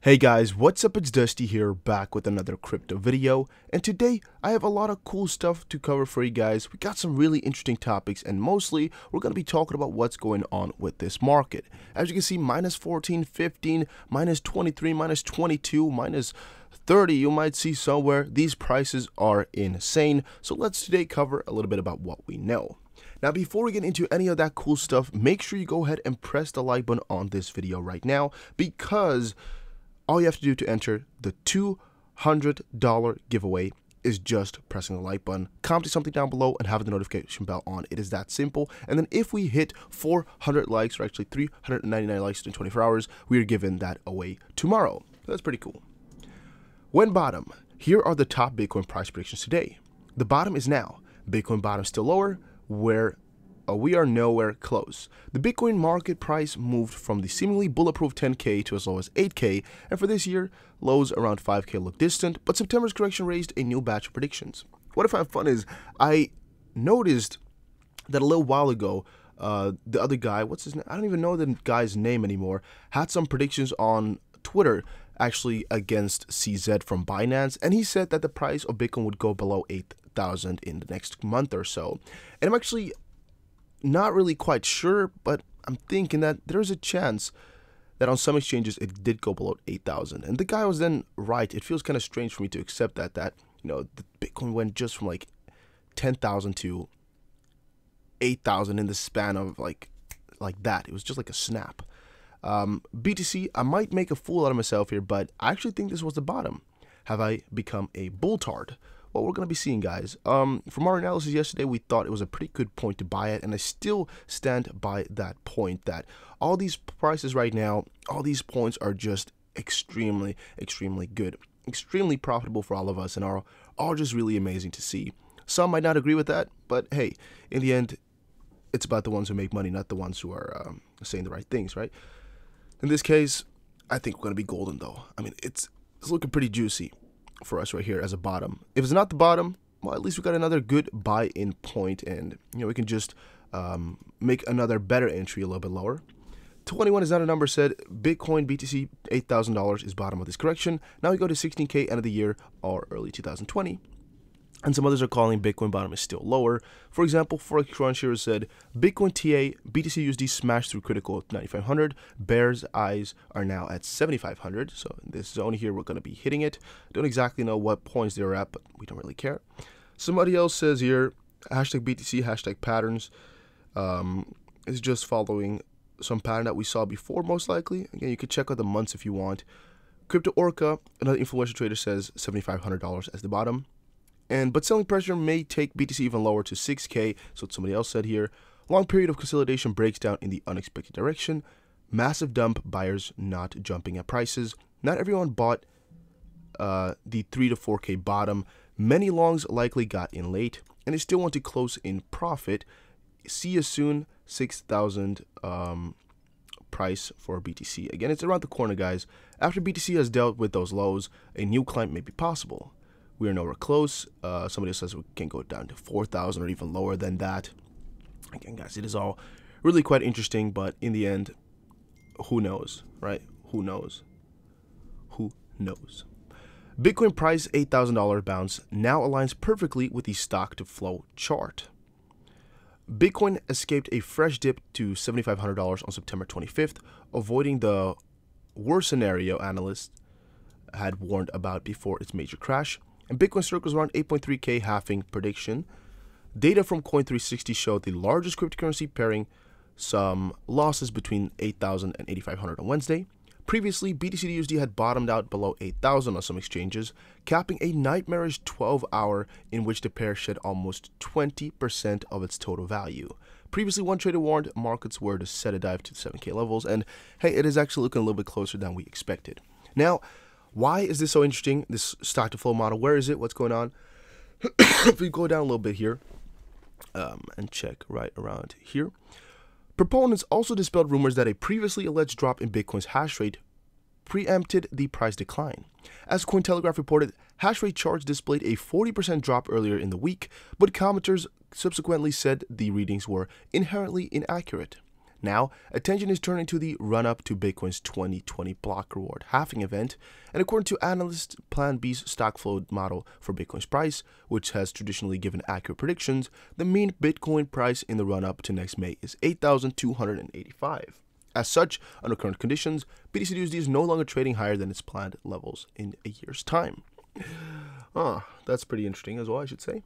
Hey guys, what's up? It's Dusty here, back with another crypto video, and today I have a lot of cool stuff to cover for you guys. We got some really interesting topics, and mostly we're going to be talking about what's going on with this market. As you can see, minus 14, 15, minus 23, minus 22, minus 30, you might see somewhere. These prices are insane, so let's today cover a little bit about what we know. Now, before we get into any of that cool stuff, make sure you go ahead and press the like button on this video right now, because all you have to do to enter the $200 giveaway is just pressing the like button, commenting something down below, and having the notification bell on. It is that simple. And then if we hit 400 likes, or actually 399 likes in 24 hours, we are giving that away tomorrow. That's pretty cool. When bottom, here are the top Bitcoin price predictions today. The bottom is now. Bitcoin bottom still lower, where we are nowhere close. The Bitcoin market price moved from the seemingly bulletproof 10K to as low as 8K, and for this year, lows around 5K look distant, but September's correction raised a new batch of predictions. What I find fun is, I noticed that a little while ago, the other guy, what's his name? I don't even know the guy's name anymore, had some predictions on Twitter, actually against CZ from Binance, and he said that the price of Bitcoin would go below 8,000 in the next month or so. And I'm actually not really quite sure, but I'm thinking that there's a chance that on some exchanges it did go below 8,000. And the guy was then right. It feels kind of strange for me to accept that the Bitcoin went just from like 10,000 to 8,000 in the span of like that. It was just like a snap. BTC, I might make a fool out of myself here, but I actually think this was the bottom. Have I become a bulltard? What we're going to be seeing, guys. From our analysis yesterday, we thought it was a pretty good point to buy it, and I still stand by that point, that all these prices right now, all these points are just extremely good, extremely profitable for all of us, and are all just really amazing to see. Some might not agree with that, but hey, in the end, it's about the ones who make money, not the ones who are saying the right things, right? In this case, I think we're going to be golden, though. I mean, it's looking pretty juicy for us right here as a bottom. If it's not the bottom, well, at least we got another good buy-in point, and we can just make another better entry a little bit lower. 21 is not a number said. Bitcoin BTC $8,000 is bottom of this correction. Now we go to 16K end of the year or early 2020. And some others are calling Bitcoin bottom is still lower. For example, Forex Cruncher said Bitcoin TA BTC USD smashed through critical 9,500. Bears eyes are now at 7,500. So in this zone here, we're going to be hitting it. Don't exactly know what points they're at, but we don't really care. Somebody else says here, hashtag BTC, hashtag patterns. Is just following some pattern that we saw before, most likely. Again, you can check out the months if you want. Crypto Orca, another influential trader, says $7,500 as the bottom. But selling pressure may take BTC even lower to 6K, so what somebody else said here. Long period of consolidation breaks down in the unexpected direction. Massive dump, buyers not jumping at prices. Not everyone bought the 3 to 4K bottom. Many longs likely got in late, and they still want to close in profit. See you soon, 6,000 price for BTC. Again, it's around the corner, guys. After BTC has dealt with those lows, a new climb may be possible. We are nowhere close. Somebody says we can go down to 4,000 or even lower than that. Again, guys, it is all really quite interesting, but in the end, who knows, right? Who knows? Who knows? Bitcoin price $8,000 bounce now aligns perfectly with the stock to flow chart. Bitcoin escaped a fresh dip to $7,500 on September 25th, avoiding the worst scenario analysts had warned about before its major crash. And Bitcoin circles around 8.3K halving prediction. Data from Coin360 showed the largest cryptocurrency pairing some losses between 8,000 and 8,500 on Wednesday. Previously, BTC to USD had bottomed out below 8,000 on some exchanges, capping a nightmarish 12-hour in which the pair shed almost 20% of its total value. Previously, one trader warned markets were to set a dive to the 7K levels, and hey, it is actually looking a little bit closer than we expected. Now, why is this so interesting, this stock to flow model? Where is it? What's going on? If we go down a little bit here and check right around here. Proponents also dispelled rumors that a previously alleged drop in Bitcoin's hash rate preempted the price decline. As Cointelegraph reported, hash rate charts displayed a 40% drop earlier in the week, but commenters subsequently said the readings were inherently inaccurate. Now, attention is turning to the run-up to Bitcoin's 2020 block reward halving event, and according to analyst Plan B's stock flow model for Bitcoin's price, which has traditionally given accurate predictions, the mean Bitcoin price in the run-up to next May is 8,285. As such, under current conditions, BTC-USD is no longer trading higher than its planned levels in a year's time. That's pretty interesting as well, I should say.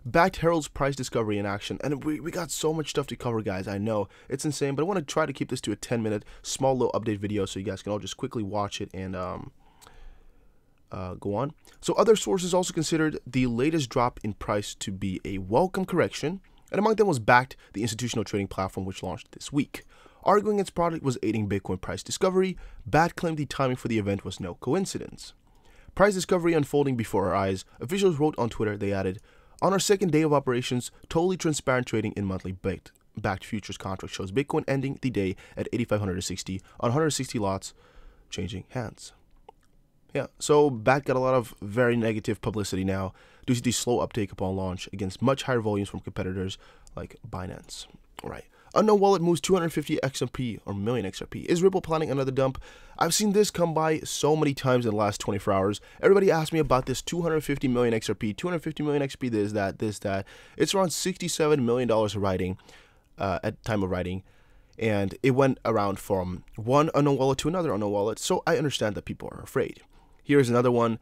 Backed heralds price discovery in action, and we got so much stuff to cover, guys. I know it's insane, but I want to try to keep this to a 10-minute small little update video so you guys can all just quickly watch it and go on. So other sources also considered the latest drop in price to be a welcome correction, and among them was Backed, the institutional trading platform which launched this week. Arguing its product was aiding Bitcoin price discovery, Backed claimed the timing for the event was no coincidence. Price discovery unfolding before our eyes, officials wrote on Twitter. They added, "On our second day of operations, totally transparent trading in monthly backed futures contracts shows Bitcoin ending the day at 8,560 on 160 lots, changing hands." Yeah, so Backed got a lot of very negative publicity now due to the slow uptake upon launch against much higher volumes from competitors like Binance. All right. Unknown wallet moves 250 XRP or million XRP. Is Ripple planning another dump? I've seen this come by so many times in the last 24 hours. Everybody asked me about this 250 million XRP, 250 million XRP, this, that. It's around $67 million of writing at time of writing. And it went around from one unknown wallet to another unknown wallet. So I understand that people are afraid. Here's another one.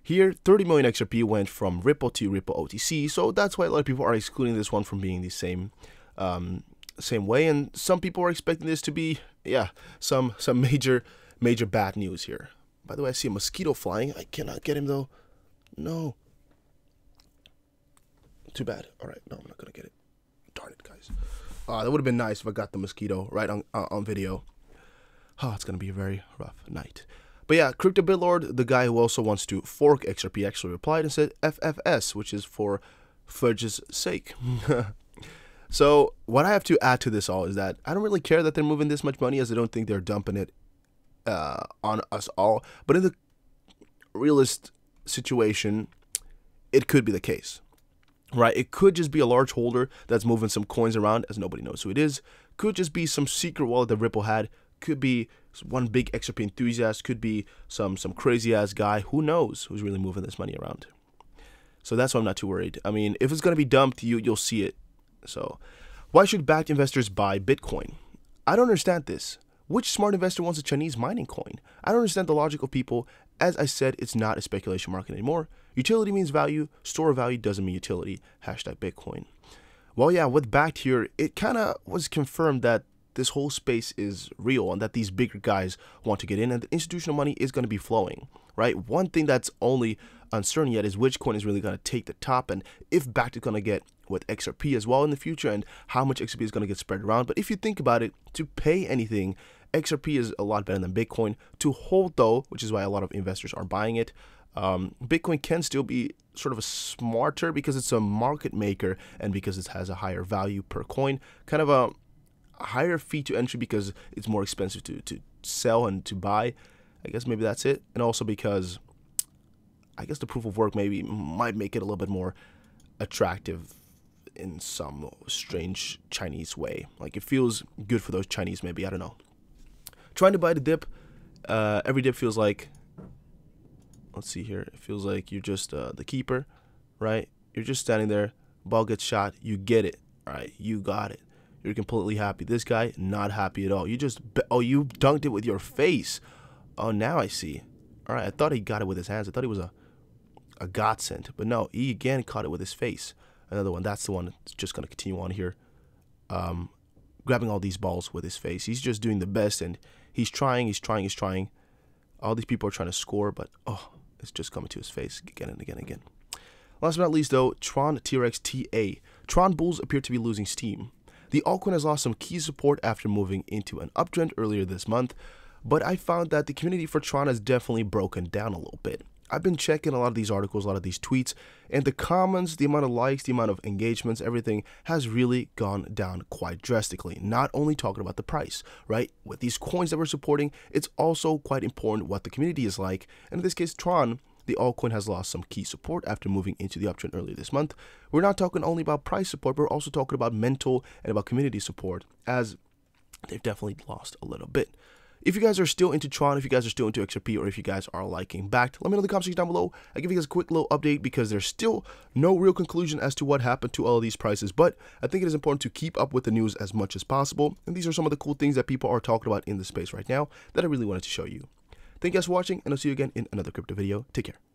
Here, 30 million XRP went from Ripple to Ripple OTC. So that's why a lot of people are excluding this one from being the same way, and some people are expecting this to be, some major bad news here. By the way, I see a mosquito flying. I cannot get him though. No. Too bad. All right, no, I'm not gonna get it. Darn it, guys. That would have been nice if I got the mosquito right on video. It's gonna be a very rough night. But yeah, Crypto Bitlord, the guy who also wants to fork XRP, actually replied and said FFS, which is for fudge's sake. So what I have to add to this all is that I don't really care that they're moving this much money, as I don't think they're dumping it on us all. But in the realist situation, it could be the case, right? It could just be a large holder that's moving some coins around, as nobody knows who it is. Could just be some secret wallet that Ripple had. Could be one big XRP enthusiast. Could be some crazy ass guy. Who knows who's really moving this money around? So that's why I'm not too worried. I mean, if it's gonna be dumped, you'll see it. So, why should backed investors buy Bitcoin? I don't understand this. Which smart investor wants a Chinese mining coin? I don't understand the logic of people. As I said, it's not a speculation market anymore. Utility means value. Store of value doesn't mean utility. Hashtag Bitcoin. Well, yeah, with Backed here, it kind of was confirmed that this whole space is real and that these bigger guys want to get in and the institutional money is going to be flowing, right? One thing that's only uncertain yet is which coin is really going to take the top and if Backed is going to get with XRP as well in the future and how much XRP is going to get spread around. But if you think about it, to pay anything, XRP is a lot better than Bitcoin. To hold though, which is why a lot of investors are buying it, Bitcoin can still be sort of a smarter because it's a market maker and because it has a higher value per coin, kind of a higher fee to entry because it's more expensive to sell and to buy. I guess maybe that's it. And also because I guess the proof of work might make it a little bit more attractive in some strange Chinese way. Like it feels good for those Chinese maybe, I don't know. Trying to buy the dip, every dip feels like, let's see here, it feels like you're just the keeper, right? You're just standing there, ball gets shot, you get it, right? You got it. You're completely happy. This guy, not happy at all. You just, you dunked it with your face. Oh, now I see. All right, I thought he got it with his hands. I thought he was a godsend. But no, he again caught it with his face. Another one. That's the one that's just going to continue on here. Grabbing all these balls with his face. He's just doing the best, and he's trying. All these people are trying to score, but, it's just coming to his face again and again and again. Last but not least, though, Tron TRX TA. Tron bulls appear to be losing steam. The altcoin has lost some key support after moving into an uptrend earlier this month, but I found that the community for Tron has definitely broken down a little bit. I've been checking a lot of these articles, a lot of these tweets, and the comments, the amount of likes, the amount of engagements, everything has really gone down quite drastically. Not only talking about the price, right? With these coins that we're supporting, it's also quite important what the community is like. And in this case, Tron, the altcoin has lost some key support after moving into the uptrend earlier this month. We're not talking only about price support, but we're also talking about mental and about community support, as they've definitely lost a little bit. If you guys are still into Tron, if you guys are still into XRP, or if you guys are liking Backed, let me know in the comment section down below. I'll give you guys a quick little update because there's still no real conclusion as to what happened to all of these prices, but I think it is important to keep up with the news as much as possible, and these are some of the cool things that people are talking about in the space right now that I really wanted to show you. Thank you guys for watching, and I'll see you again in another crypto video. Take care.